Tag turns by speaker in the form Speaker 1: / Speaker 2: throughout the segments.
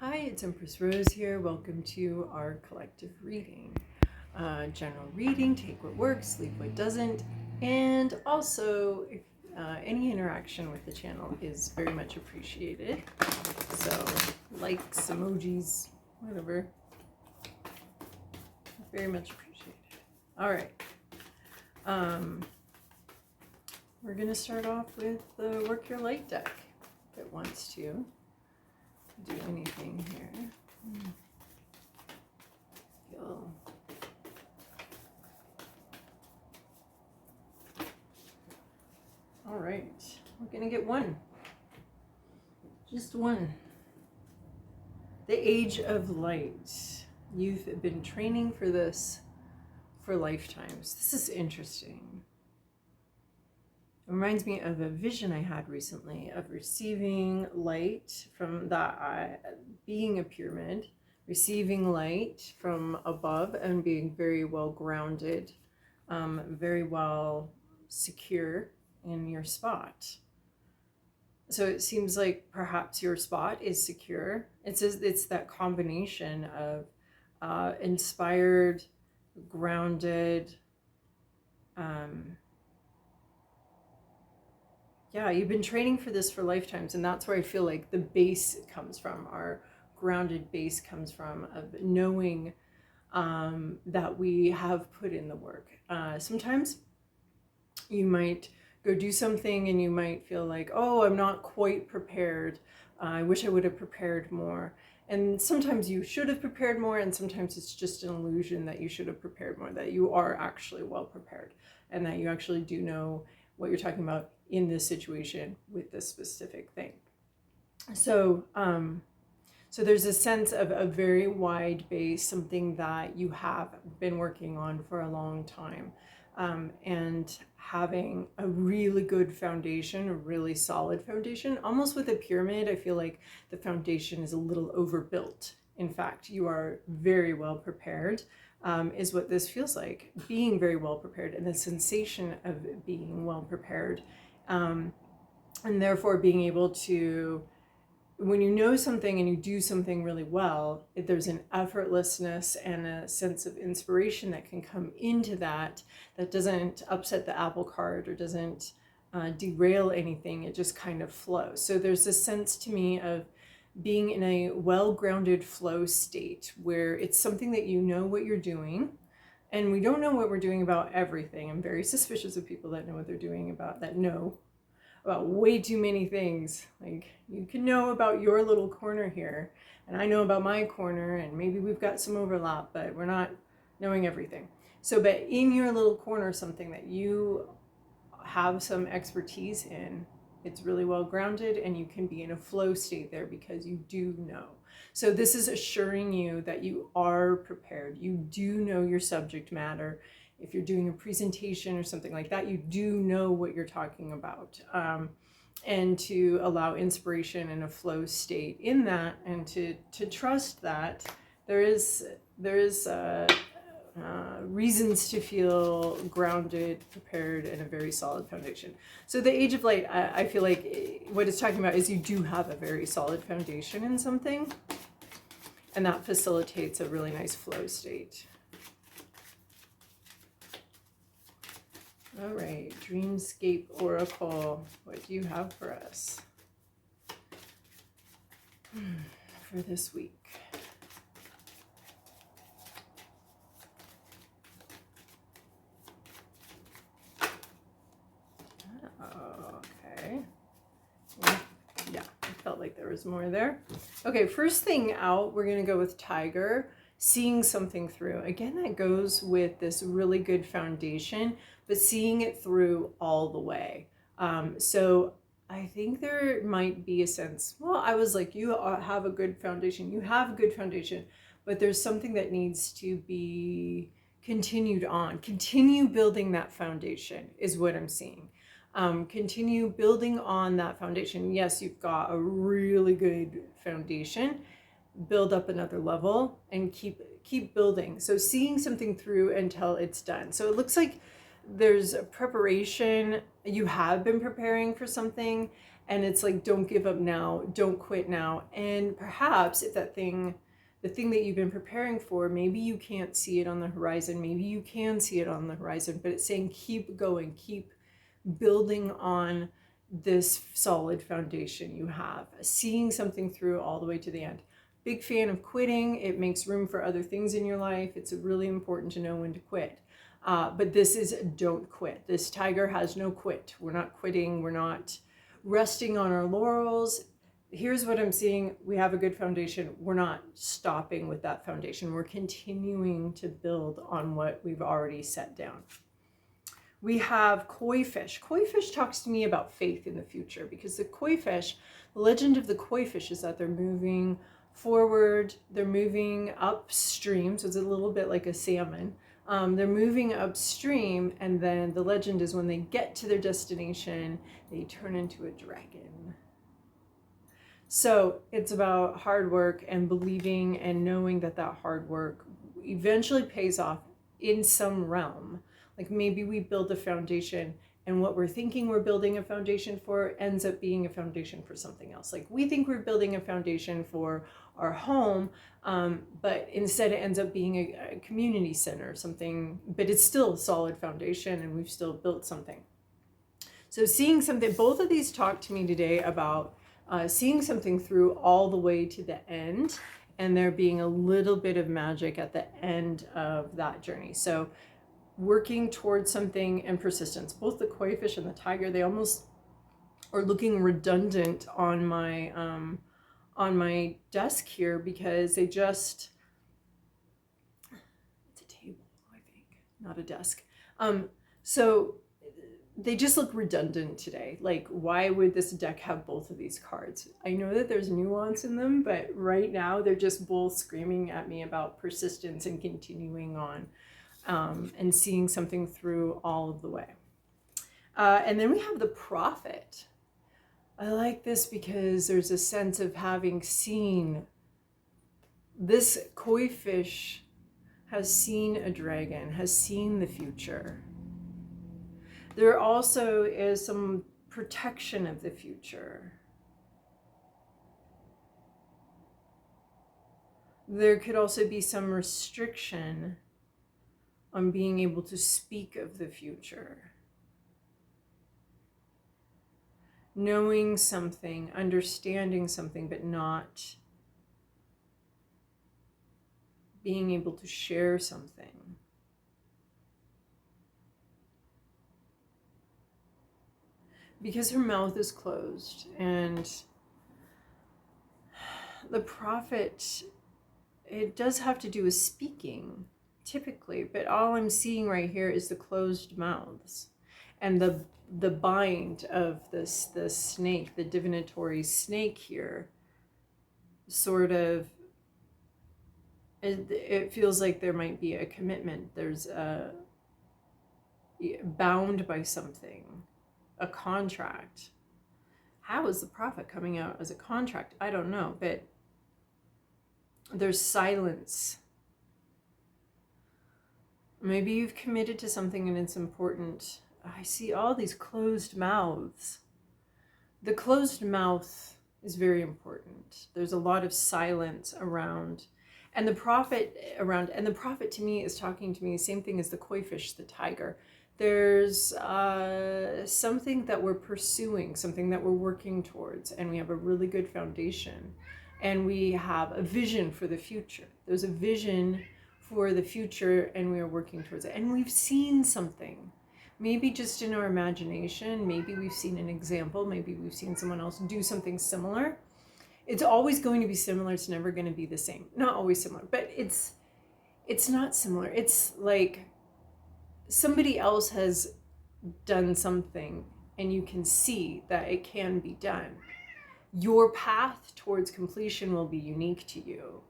Speaker 1: Hi, it's Empress Rose here. Welcome to our collective reading. General reading, take what works, leave what doesn't. And also, if, any interaction with the channel is very much appreciated. So, likes, emojis, whatever. Very much appreciated. All right. We're going to start off with the Work Your Light deck if it wants to do anything here. Feel. All right, we're gonna get one, just one. The Age of Light. You've been training for this for lifetimes. This is interesting. It reminds me of a vision I had recently of receiving light from that being a pyramid, receiving light from above and being very well grounded, very well secure in your spot. So it seems like perhaps your spot is secure. It's that combination of inspired, grounded, yeah, you've been training for this for lifetimes, and that's where I feel like the base comes from. Our grounded base comes from of knowing that we have put in the work. Sometimes you might go do something and you might feel like, oh, I'm not quite prepared. I wish I would have prepared more. And sometimes you should have prepared more, and sometimes it's just an illusion that you should have prepared more, that you are actually well prepared and that you actually do know what you're talking about in this situation with this specific thing. So there's a sense of a very wide base, something that you have been working on for a long time, and having a really good foundation, a really solid foundation. Almost with a pyramid, I feel like the foundation is a little overbuilt. In fact, you are very well prepared, is what this feels like, being very well prepared, and the sensation of being well prepared, and therefore being able to, when you know something and you do something really well, there's an effortlessness and a sense of inspiration that can come into that doesn't upset the apple cart or doesn't derail anything. It just kind of flows. So there's a sense to me of being in a well-grounded flow state where it's something that you know what you're doing. And we don't know what we're doing about everything. I'm very suspicious of people that know what they're doing about way too many things. Like, you can know about your little corner here, and I know about my corner, and maybe we've got some overlap, but we're not knowing everything. So, but in your little corner, something that you have some expertise in, it's really well grounded, and you can be in a flow state there because you do know. So this is assuring you that you are prepared. You do know your subject matter. If you're doing a presentation or something like that, you do know what you're talking about. And to allow inspiration and a flow state in that, and to trust that there is reasons to feel grounded, prepared, and a very solid foundation. So the Age of Light, I feel like what it's talking about is you do have a very solid foundation in something, and that facilitates a really nice flow state. All right, Dreamscape Oracle, what do you have for us for this week? Okay. Yeah, I felt like there was more there. Okay, first thing out, we're going to go with Tiger, seeing something through. Again, that goes with this really good foundation, but seeing it through all the way. So I think there might be a sense, well, I was like, you have a good foundation. You have a good foundation, but there's something that needs to be continued on. Continue building that foundation is what I'm seeing. Continue building on that foundation. Yes, you've got a really good foundation. Build up another level and keep building. So seeing something through until it's done. So it looks like there's a preparation. You have been preparing for something, And it's like, don't give up now, don't quit now. And perhaps if that thing, the thing that you've been preparing for, maybe you can't see it on the horizon, maybe you can see it on the horizon, but it's saying keep going, keep building on this solid foundation you have, seeing something through all the way to the end. Big fan of quitting. It makes room for other things in your life. It's really important to know when to quit. But this is don't quit. This tiger has no quit. We're not quitting. We're not resting on our laurels. Here's what I'm seeing. We have a good foundation. We're not stopping with that foundation. We're continuing to build on what we've already set down. We have koi fish. Koi fish talks to me about faith in the future, because the koi fish, the legend of the koi fish is that they're moving forward, they're moving upstream, so it's a little bit like a salmon. They're moving upstream, and then the legend is when they get to their destination, they turn into a dragon. So it's about hard work and believing and knowing that that hard work eventually pays off in some realm. Like maybe we build a foundation, and what we're thinking we're building a foundation for ends up being a foundation for something else. Like we think we're building a foundation for our home, but instead it ends up being a community center or something, but it's still a solid foundation and we've still built something. So seeing something, both of these talk to me today about seeing something through all the way to the end, and there being a little bit of magic at the end of that journey. So working towards something and persistence. Both the koi fish and the tiger, they almost are looking redundant on my desk here, because they just, it's a table, I think, not a desk. So they just look redundant today. Like, why would this deck have both of these cards? I know that there's nuance in them, but right now they're just both screaming at me about persistence and continuing on. And seeing something through all of the way. And then we have the prophet. I like this because there's a sense of having seen. This koi fish has seen a dragon, has seen the future. There also is some protection of the future. There could also be some restriction on being able to speak of the future. Knowing something, understanding something, but not being able to share something. Because her mouth is closed, and the prophet, it does have to do with speaking, typically, but all I'm seeing right here is the closed mouths and the bind of the snake, the divinatory snake here. Sort of, it feels like there might be a commitment. There's a bound by something, a contract. How is the prophet coming out as a contract? I don't know, but there's silence. Maybe you've committed to something and it's important. I see all these closed mouths. The closed mouth is very important. There's a lot of silence around. And the prophet to me is talking to me, same thing as the koi fish, the tiger. There's something that we're pursuing, something that we're working towards, and we have a really good foundation. And we have a vision for the future. There's a vision for the future, and we are working towards it. And we've seen something, maybe just in our imagination, maybe we've seen an example, maybe we've seen someone else do something similar. It's always going to be similar. It's never going to be the same. Not always similar, but it's not similar. It's like somebody else has done something and you can see that it can be done. Your path towards completion will be unique to you.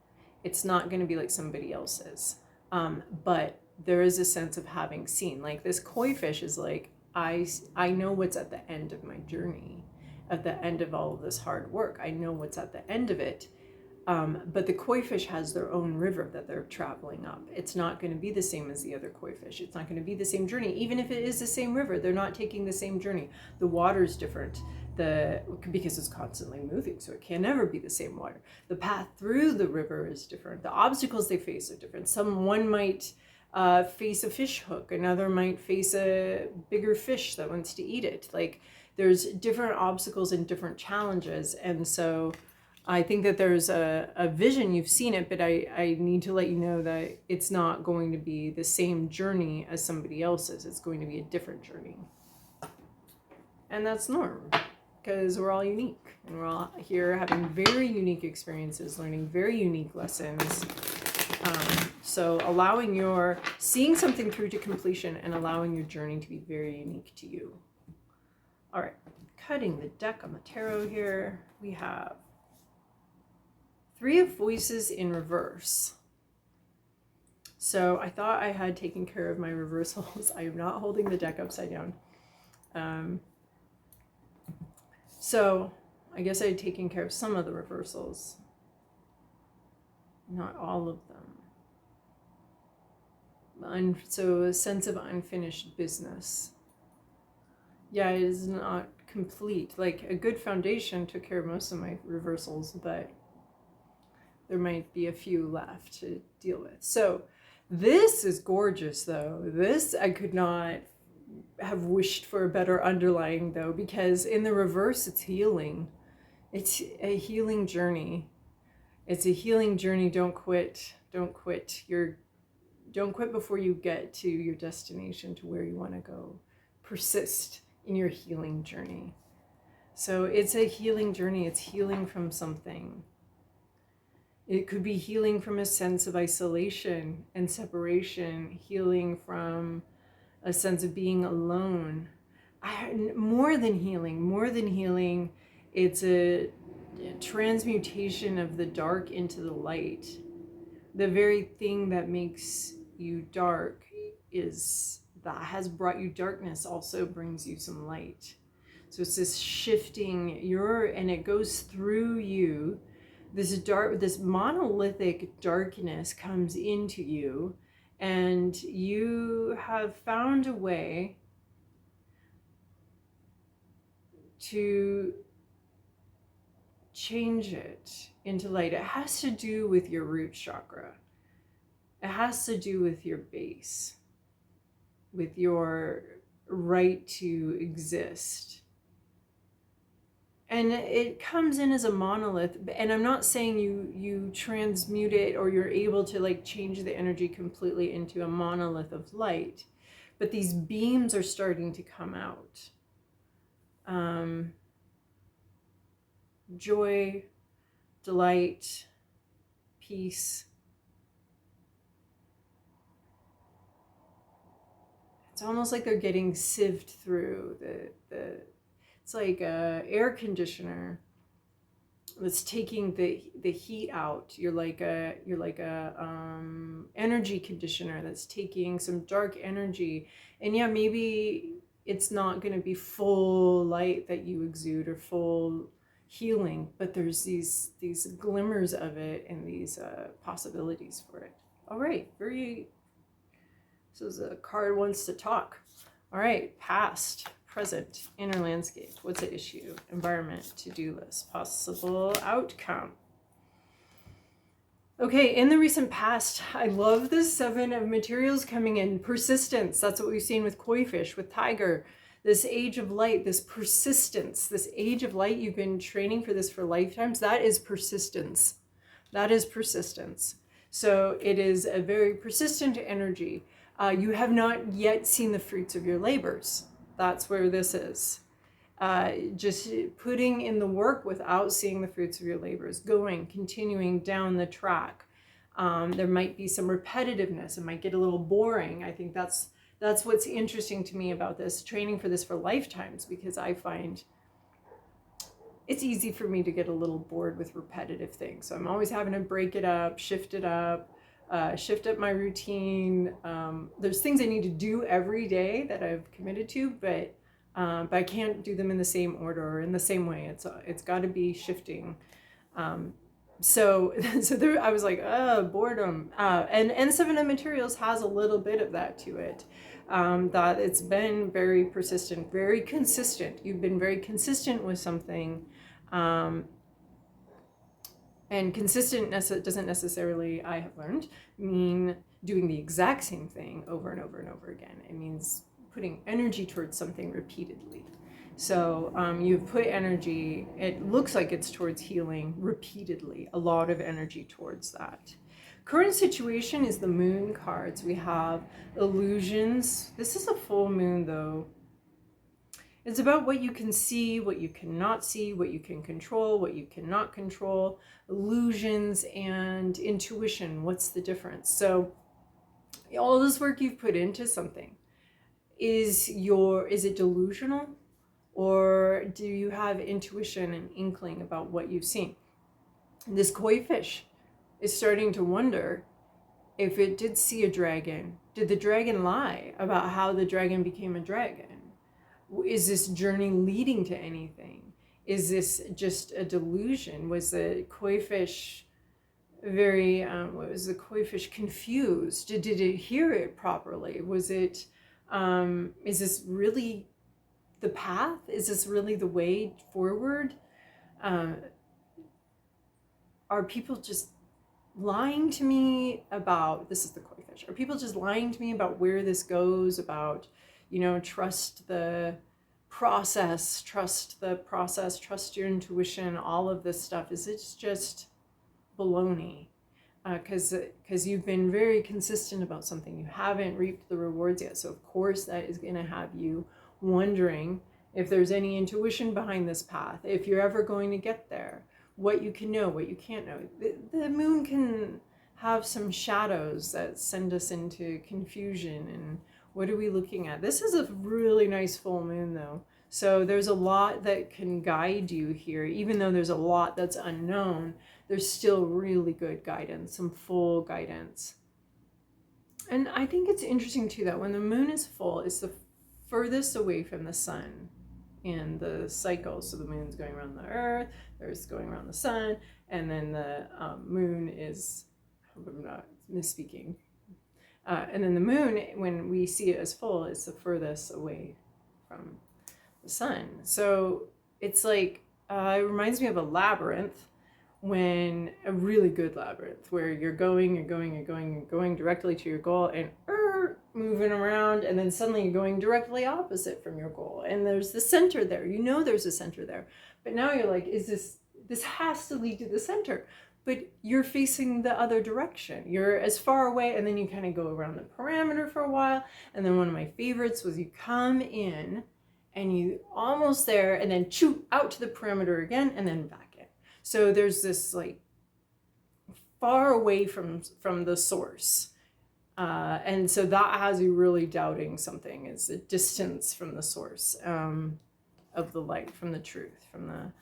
Speaker 1: It's not going to be like somebody else's. But there is a sense of having seen. Like this koi fish is like, I know what's at the end of my journey, at the end of all of this hard work. I know what's at the end of it. But the koi fish has their own river that they're traveling up. It's not going to be the same as the other koi fish. It's not going to be the same journey. Even if it is the same river, they're not taking the same journey. The water's different. because it's constantly moving, so it can never be the same water. The path through the river is different. The obstacles they face are different. One might face a fish hook, another might face a bigger fish that wants to eat it. Like, there's different obstacles and different challenges. And so I think that there's a vision, you've seen it, but I need to let you know that it's not going to be the same journey as somebody else's. It's going to be a different journey. And that's normal, because we're all unique, and we're all here having very unique experiences, learning very unique lessons. So seeing something through to completion and allowing your journey to be very unique to you. All right, cutting the deck on the tarot here, we have Three of Voices in reverse. So I thought I had taken care of my reversals. I am not holding the deck upside down. So I guess I had taken care of some of the reversals. Not all of them. So a sense of unfinished business. Yeah, it is not complete. Like, a good foundation took care of most of my reversals, but there might be a few left to deal with. So this is gorgeous, though. This, I could not have wished for a better underlying, though, because in the reverse, it's healing. It's a healing journey. It's a healing journey. Don't quit. Don't quit. Don't quit before you get to your destination, to where you want to go. Persist in your healing journey. So it's a healing journey. It's healing from something. It could be healing from a sense of isolation and separation, healing from a sense of being alone. More than healing, it's a transmutation of the dark into the light. The very thing that makes you dark that has brought you darkness also brings you some light. So it's this shifting and it goes through you. This monolithic darkness comes into you, and you have found a way to change it into light. It has to do with your root chakra. It has to do with your base, with your right to exist. And it comes in as a monolith, and I'm not saying you transmute it, or you're able to like change the energy completely into a monolith of light, but these beams are starting to come out. Joy, delight, peace. It's almost like they're getting sieved through. It's like a air conditioner that's taking the heat out. You're like a energy conditioner that's taking some dark energy. And yeah, maybe it's not going to be full light that you exude, or full healing, but there's these glimmers of it, and these possibilities for it. All right, so the card wants to talk. All right, past, present, inner landscape. What's the issue? Environment, to-do list, possible outcome. Okay, in the recent past, I love the Seven of Materials coming in. Persistence, that's what we've seen with koi fish, with tiger. This age of light, this persistence, this age of light, you've been training for this for lifetimes. That is persistence. That is persistence. So it is a very persistent energy. You have not yet seen the fruits of your labors. That's where this is. Just putting in the work without seeing the fruits of your labors, continuing down the track. There might be some repetitiveness. It might get a little boring. I think that's what's interesting to me about this, training for this for lifetimes, because I find it's easy for me to get a little bored with repetitive things. So I'm always having to break it up, shift up my routine. There's things I need to do every day that I've committed to, but I can't do them in the same order or in the same way. It's got to be shifting. So so there I was like, oh, boredom. And Seven of Materials has a little bit of that to it. That it's been very persistent, very consistent. You've been very consistent with something. And consistent doesn't necessarily, I have learned, mean doing the exact same thing over and over and over again. It means putting energy towards something repeatedly. So you've put energy, it looks like it's towards healing repeatedly, a lot of energy towards that. Current situation is the moon cards. We have illusions. This is a full moon though. It's about what you can see, what you cannot see, what you can control, what you cannot control, illusions and intuition. What's the difference? So all this work you've put into something, is it delusional? Or do you have intuition and inkling about what you've seen? This koi fish is starting to wonder if it did see a dragon. Did the dragon lie about how the dragon became a dragon? Is this journey leading to anything? Is this just a delusion? Was the koi fish was the koi fish confused? Did it hear it properly? Was it, is this really the path? Is this really the way forward? Are people just lying to me about, this is the koi fish, are people just lying to me about where this goes, about, trust the process, trust your intuition, all of this stuff? Is it just baloney? Because you've been very consistent about something. You haven't reaped the rewards yet. So of course that is going to have you wondering if there's any intuition behind this path, if you're ever going to get there, what you can know, what you can't know. The moon can have some shadows that send us into confusion. And what are we looking at? This is a really nice full moon though. So there's a lot that can guide you here. Even though there's a lot that's unknown, there's still really good guidance, some full guidance. And I think it's interesting too that when the moon is full, it's the furthest away from the sun in the cycle. So the moon's going around the earth, Earth's going around the sun, and then the moon is, I hope I'm not misspeaking, and then the moon, when we see it as full, is the furthest away from the sun. So it's like, it reminds me of a labyrinth, when a really good labyrinth where you're going directly to your goal, and moving around, and then suddenly you're going directly opposite from your goal, and there's the center there. There's a center there, but now you're like, this has to lead to the center, but you're facing the other direction. You're as far away, and then you kind of go around the parameter for a while, and then one of my favorites was you come in and you almost there, and then out to the parameter again, and then back in. So there's this like far away from the source. And so that has you really doubting something, is the distance from the source of the light, from the truth, from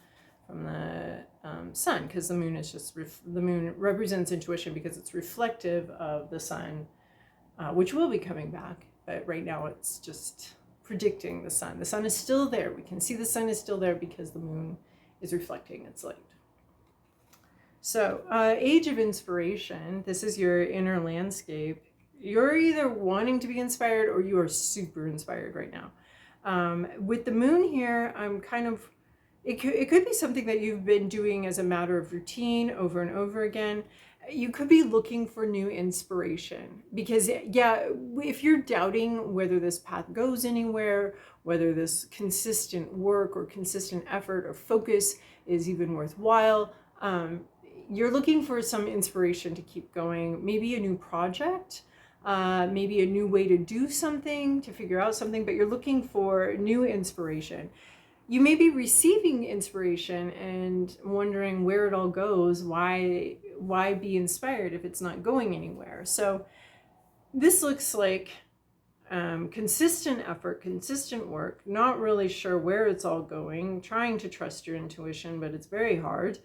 Speaker 1: the sun, because the moon is just the moon represents intuition because it's reflective of the sun, which will be coming back, but right now it's just predicting the sun. The sun is still there. We can see the sun is still there because the moon is reflecting its light. So age of inspiration, this is your inner landscape. You're either wanting to be inspired or you are super inspired right now. With the moon here, I'm kind of, it could be something that you've been doing as a matter of routine over and over again. You could be looking for new inspiration because, yeah, if you're doubting whether this path goes anywhere, whether this consistent work or consistent effort or focus is even worthwhile, you're looking for some inspiration to keep going. Maybe a new project, maybe a new way to do something, to figure out something, but you're looking for new inspiration. You may be receiving inspiration and wondering where it all goes. Why be inspired if it's not going anywhere? So this looks like consistent effort, consistent work, not really sure where it's all going, trying to trust your intuition, but it's very hard.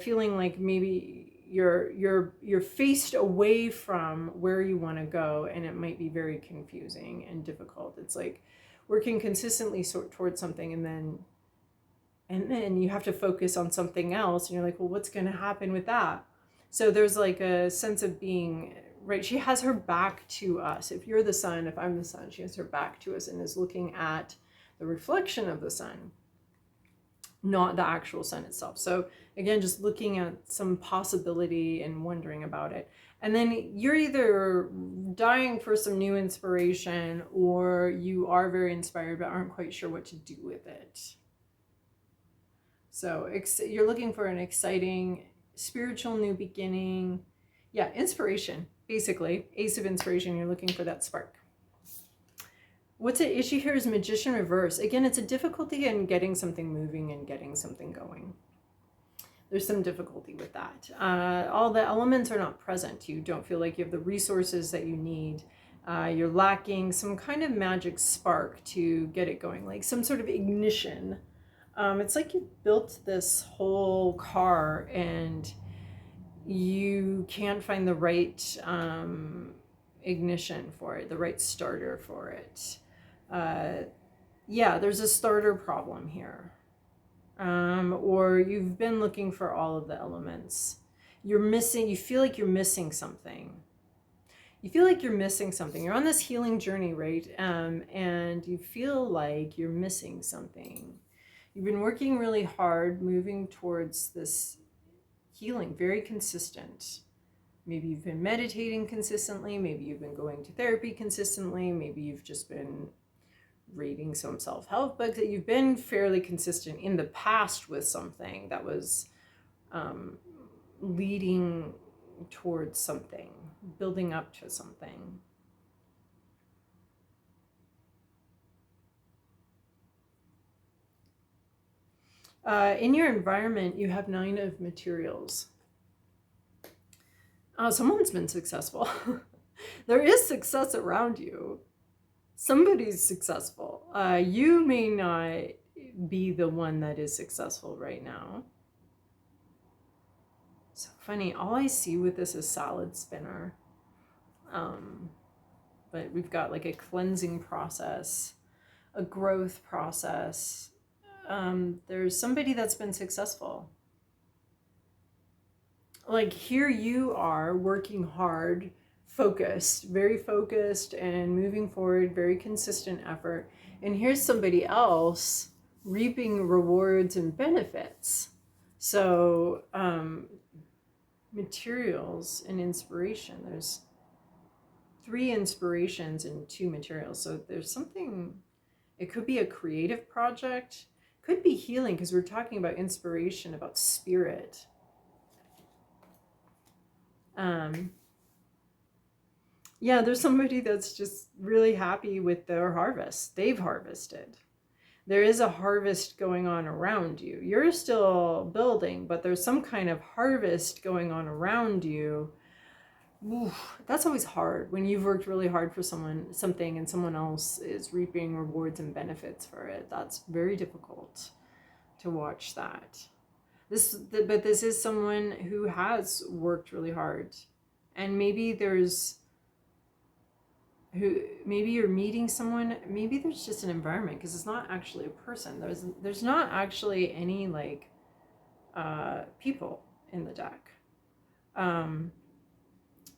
Speaker 1: Feeling like maybe you're faced away from where you want to go, and it might be very confusing and difficult. It's like working consistently towards something, and then And then you have to focus on something else. And you're like, well, what's going to happen with that? So there's like a sense of being, right? She has her back to us. If you're the sun, if I'm the sun, she has her back to us and is looking at the reflection of the sun, not the actual sun itself. So again, just looking at some possibility and wondering about it. And then you're either dying for some new inspiration, or you are very inspired but aren't quite sure what to do with it. So you're looking for an exciting spiritual new beginning. Yeah, inspiration, basically. Ace of inspiration, you're looking for that spark. What's at issue here is Magician reverse. Again, it's a difficulty in getting something moving and getting something going. There's some difficulty with that. All the elements are not present. You don't feel like you have the resources that you need. You're lacking some kind of magic spark to get it going, like some sort of ignition. It's like you built this whole car and you can't find the right ignition for it, the right starter for it. Yeah, there's a starter problem here. Or you've been looking for all of the elements. You're missing, you feel like you're missing something. You feel like you're missing something. You're on this healing journey, right? And you feel like you're missing something. You've been working really hard, moving towards this healing, very consistent. Maybe you've been meditating consistently. Maybe you've been going to therapy consistently. Maybe you've just been reading some self-help books. That you've been fairly consistent in the past with something that was leading towards something, building up to something. In your environment, you have 9 of materials. Someone's been successful. There is success around you. Somebody's successful. You may not be the one that is successful right now. So funny, all I see with this is salad spinner. But we've got like a cleansing process, a growth process. There's somebody that's been successful. Like here you are working hard, focused, very focused and moving forward, very consistent effort. And here's somebody else reaping rewards and benefits. So materials and inspiration. There's 3 inspirations and 2 materials. So there's something, it could be a creative project, could be healing, because we're talking about inspiration, about spirit. Yeah, there's somebody that's just really happy with their harvest. They've harvested. There is a harvest going on around you. You're still building, but there's some kind of harvest going on around you. Oof, that's always hard when you've worked really hard for something and someone else is reaping rewards and benefits for it. That's very difficult to watch that. But this is someone who has worked really hard, and maybe maybe you're meeting someone, maybe there's just an environment, because it's not actually a person. There's not actually any like people in the deck.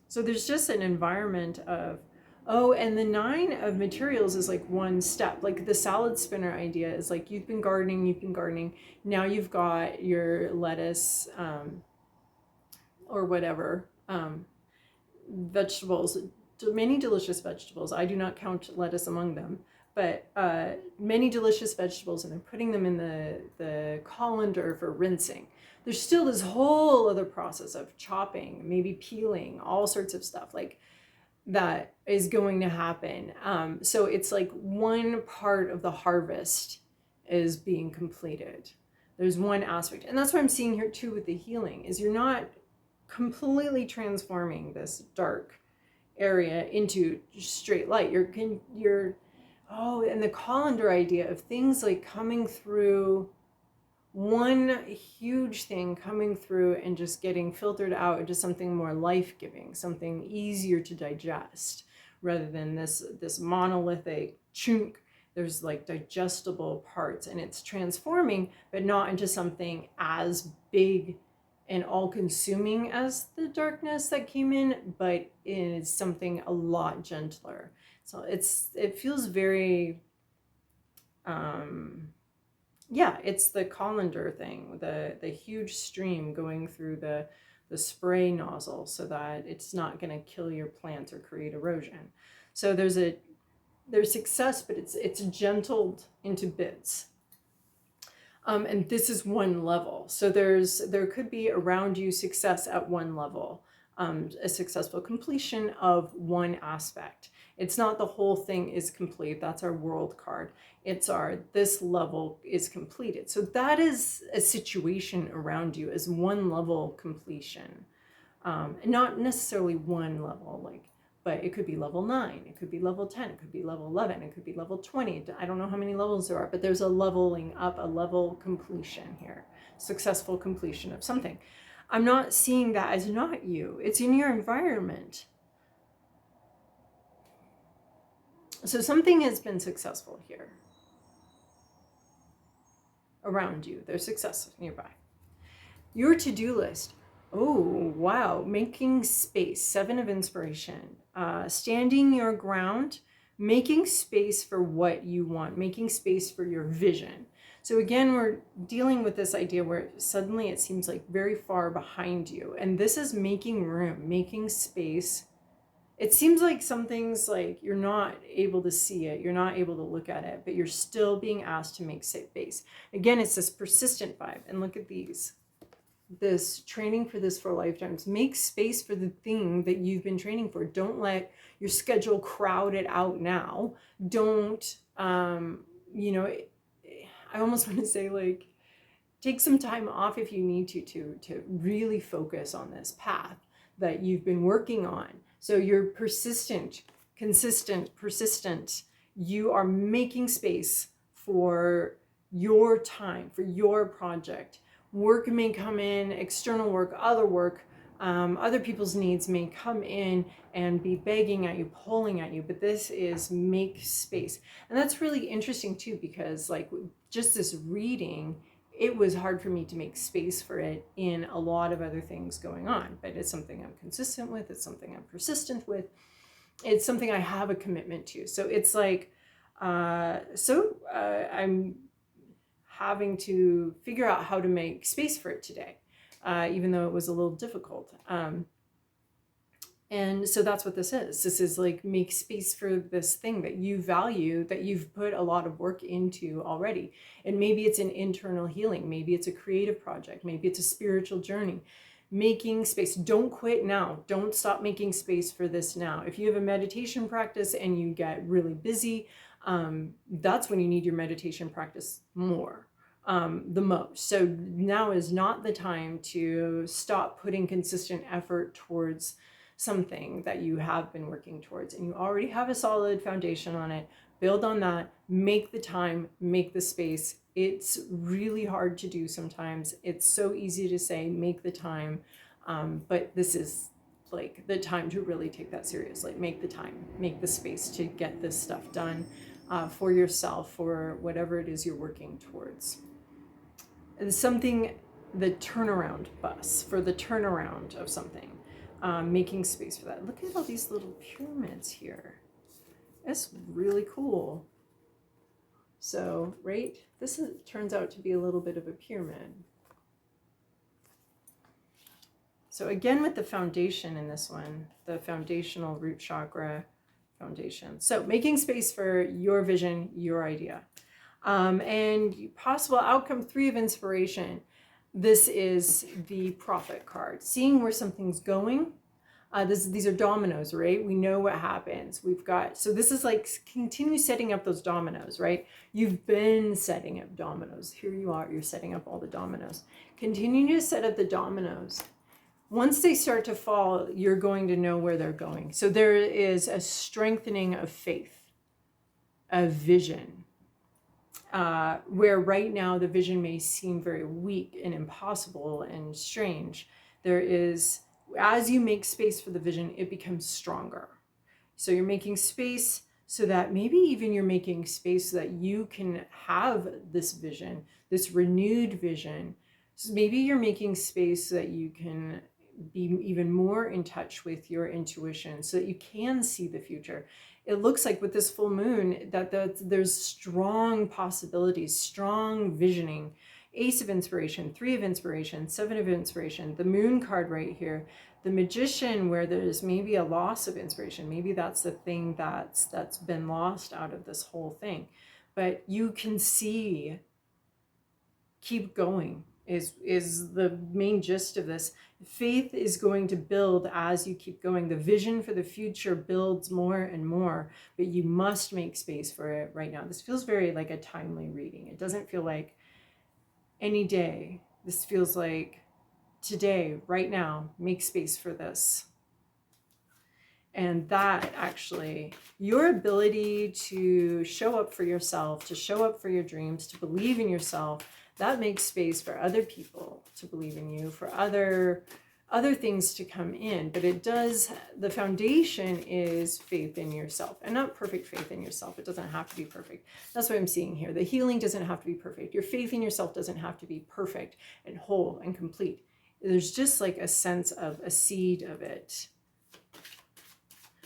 Speaker 1: So there's just an environment of, oh, and the 9 of materials is like one step. Like the salad spinner idea is like you've been gardening. Now you've got your lettuce or whatever, vegetables, many delicious vegetables. I do not count lettuce among them, but many delicious vegetables, and they're putting them in the colander for rinsing. There's still this whole other process of chopping, maybe peeling, all sorts of stuff like that is going to happen. So it's like one part of the harvest is being completed. There's one aspect. And that's what I'm seeing here too with the healing, is you're not completely transforming this dark area into straight light. And the colander idea of things like coming through, one huge thing coming through and just getting filtered out into something more life-giving, something easier to digest, rather than this monolithic chunk There's like digestible parts, and it's transforming, but not into something as big and all-consuming as the darkness that came in, but is something a lot gentler. So it feels very yeah, it's the colander thing, the huge stream going through the spray nozzle so that it's not going to kill your plants or create erosion. So there's success, but it's gentled into bits. And this is one level. So there could be around you success at one level, a successful completion of one aspect. It's not the whole thing is complete. That's our world card. It's this level is completed. So that is a situation around you as one level completion. Not necessarily one level, but it could be level 9, it could be level 10, it could be level 11, it could be level 20. I don't know how many levels there are, but there's a leveling up, a level completion here, successful completion of something. I'm not seeing that as not you. It's in your environment. So something has been successful here around you. There's success nearby. Your to-do list. Oh, wow. Making space. 7 of inspiration. Standing your ground. Making space for what you want. Making space for your vision. So again, we're dealing with this idea where suddenly it seems like very far behind you. And this is making room, making space. It seems like some things, like you're not able to see it, you're not able to look at it, but you're still being asked to make space. Again, it's this persistent vibe. And look at these. This training for this for lifetimes. Make space for the thing that you've been training for. Don't let your schedule crowd it out now. Don't, I almost want to say, like, take some time off if you need to really focus on this path that you've been working on. So you're persistent, consistent, persistent. You are making space for your time, for your project. Work may come in, external work, other people's needs may come in and be begging at you, pulling at you, but this is make space. And that's really interesting too, because like just this reading, it was hard for me to make space for it in a lot of other things going on, but it's something I'm consistent with. It's something I'm persistent with. It's something I have a commitment to. So it's like, I'm having to figure out how to make space for it today, even though it was a little difficult. And so that's what this is. This is like make space for this thing that you value, that you've put a lot of work into already. And maybe it's an internal healing. Maybe it's a creative project. Maybe it's a spiritual journey. Making space. Don't quit now. Don't stop making space for this now. If you have a meditation practice and you get really busy, that's when you need your meditation practice more. The most. So now is not the time to stop putting consistent effort towards something that you have been working towards, and you already have a solid foundation on it. Build on that, make the time, make the space. It's really hard to do sometimes. It's so easy to say, make the time, but this is like the time to really take that seriously. Make the time, make the space to get this stuff done for yourself, for whatever it is you're working towards. And something, the turnaround bus, for the turnaround of something. Making space for that. Look at all these little pyramids here. It's really cool. So, right, turns out to be a little bit of a pyramid. So again, with the foundation in this one, the foundational root chakra foundation. So making space for your vision, your idea. And possible outcome, 3 of inspiration. This is the prophet card. Seeing where something's going. These are dominoes, right? We know what happens. So this is like continue setting up those dominoes, right? You've been setting up dominoes. Here you are, you're setting up all the dominoes. Continue to set up the dominoes. Once they start to fall, you're going to know where they're going. So there is a strengthening of faith, of vision. Where right now the vision may seem very weak and impossible and strange, there is, as you make space for the vision, it becomes stronger. So you're making space so that maybe even you're making space so that you can have this vision, this renewed vision. So maybe you're making space so that you can be even more in touch with your intuition, so that you can see the future. It looks like with this full moon that there's strong possibilities, strong visioning. Ace of inspiration, 3 of inspiration, 7 of inspiration, the moon card right here, the magician, where there's maybe a loss of inspiration. Maybe that's the thing that's been lost out of this whole thing. But you can see, keep going is the main gist of this. Faith is going to build as you keep going. The vision for the future builds more and more, but you must make space for it right now. This feels very like a timely reading. It doesn't feel like any day. This feels like today, right now, make space for this. And that actually, your ability to show up for yourself, to show up for your dreams, to believe in yourself, that makes space for other people to believe in you, for other things to come in. But it does, the foundation is faith in yourself, and not perfect faith in yourself. It doesn't have to be perfect. That's what I'm seeing here. The healing doesn't have to be perfect. Your faith in yourself doesn't have to be perfect and whole and complete. There's just like a sense of a seed of it.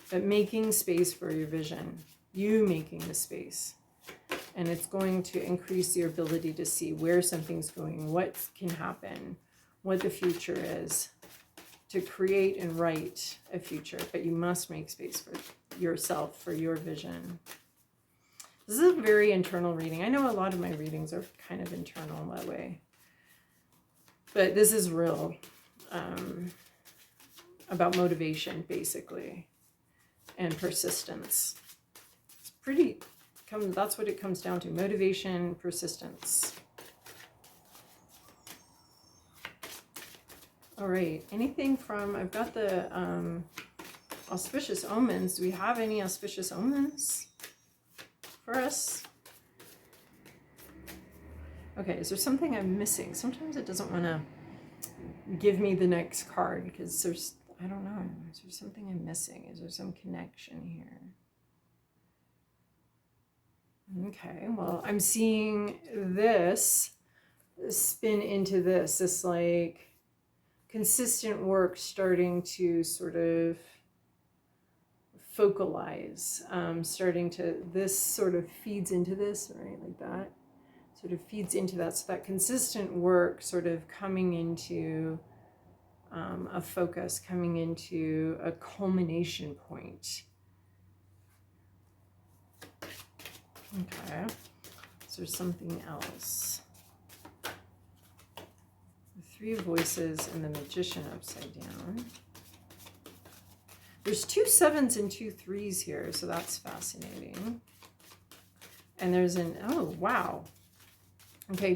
Speaker 1: But making space for your vision, you making the space. And it's going to increase your ability to see where something's going, what can happen, what the future is, to create and write a future. But you must make space for yourself, for your vision. This is a very internal reading. I know a lot of my readings are kind of internal that way. But this is real, about motivation, basically, and persistence. It's pretty... that's what it comes down to. Motivation, persistence. All right. Anything from, I've got the auspicious omens. Do we have any auspicious omens for us? Okay. Is there something I'm missing? Sometimes it doesn't want to give me the next card because there's, I don't know. Is there something I'm missing? Is there some connection here? Okay, well, I'm seeing this spin into this like consistent work starting to sort of focalize, starting to, this sort of feeds into this, right, like that, sort of feeds into that. So that consistent work sort of coming into a focus, coming into a culmination point. Okay, so there's something else. The 3 of voices and the magician upside down. There's 2 7s and 2 3s here, so that's fascinating. And there's an, oh, wow. Okay,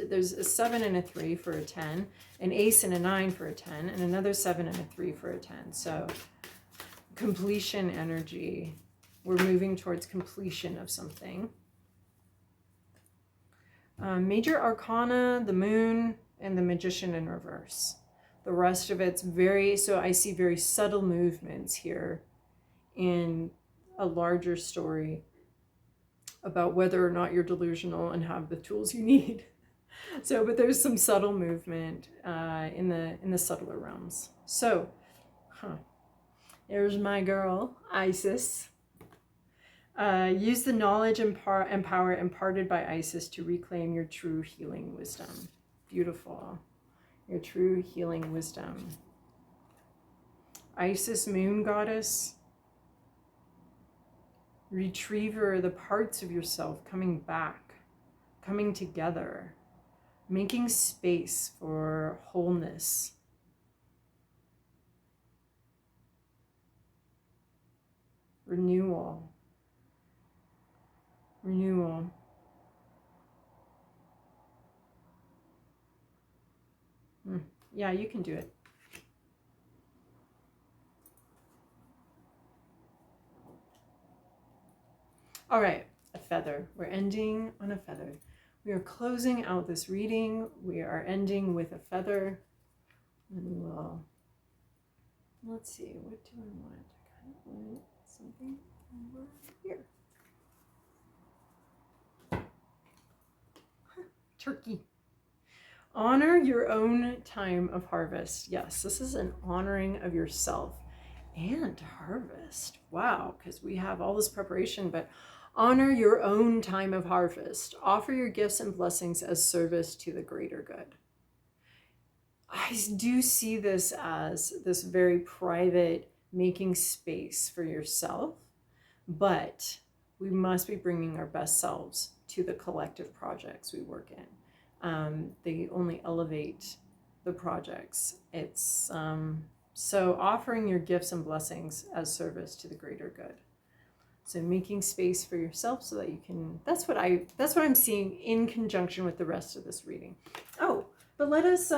Speaker 1: there's a 7 and a 3 for a 10, an ace and a 9 for a 10, and another 7 and a 3 for a 10. So completion energy. We're moving towards completion of something. Major arcana, the moon, and the magician in reverse. The rest of it's very, so I see very subtle movements here in a larger story about whether or not you're delusional and have the tools you need. So, but there's some subtle movement in the subtler realms. So, there's my girl, Isis. Use the knowledge and power imparted by Isis to reclaim your true healing wisdom. Beautiful. Your true healing wisdom. Isis, moon goddess. Retriever, the parts of yourself coming back, coming together, making space for wholeness. Renewal. Renewal. Yeah, you can do it. All right, a feather. We're ending on a feather. We are closing out this reading. We are ending with a feather. And we'll, let's see, what do I want? I kind of want something. over here. Turkey. Honor your own time of harvest. Yes, this is an honoring of yourself and harvest. Wow, because we have all this preparation, but honor your own time of harvest. Offer your gifts and blessings as service to the greater good. I do see this as this very private making space for yourself, but we must be bringing our best selves to the collective projects we work in. They only elevate the projects. It's so offering your gifts and blessings as service to the greater good. So making space for yourself so that you can, that's what I'm seeing in conjunction with the rest of this reading. Oh, but let's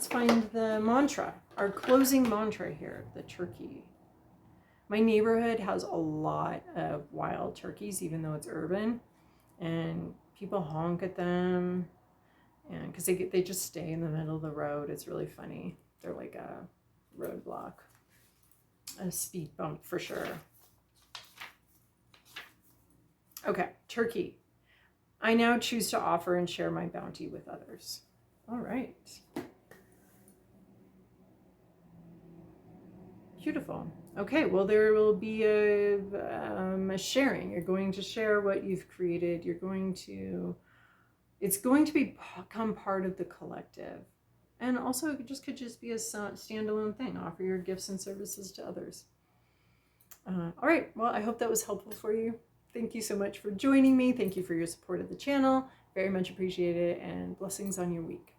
Speaker 1: find the mantra, our closing mantra here, the turkey. My neighborhood has a lot of wild turkeys, even though it's urban, and people honk at them, and because they just stay in the middle of the road. It's really funny. They're like a roadblock, a speed bump for sure. Okay, turkey. I now choose to offer and share my bounty with others. All right. Beautiful. Okay, well, there will be a sharing. You're going to share what you've created. It's going to become part of the collective. And also, it could just be a standalone thing. Offer your gifts and services to others. All right, well, I hope that was helpful for you. Thank you so much for joining me. Thank you for your support of the channel. Very much appreciate it, and blessings on your week.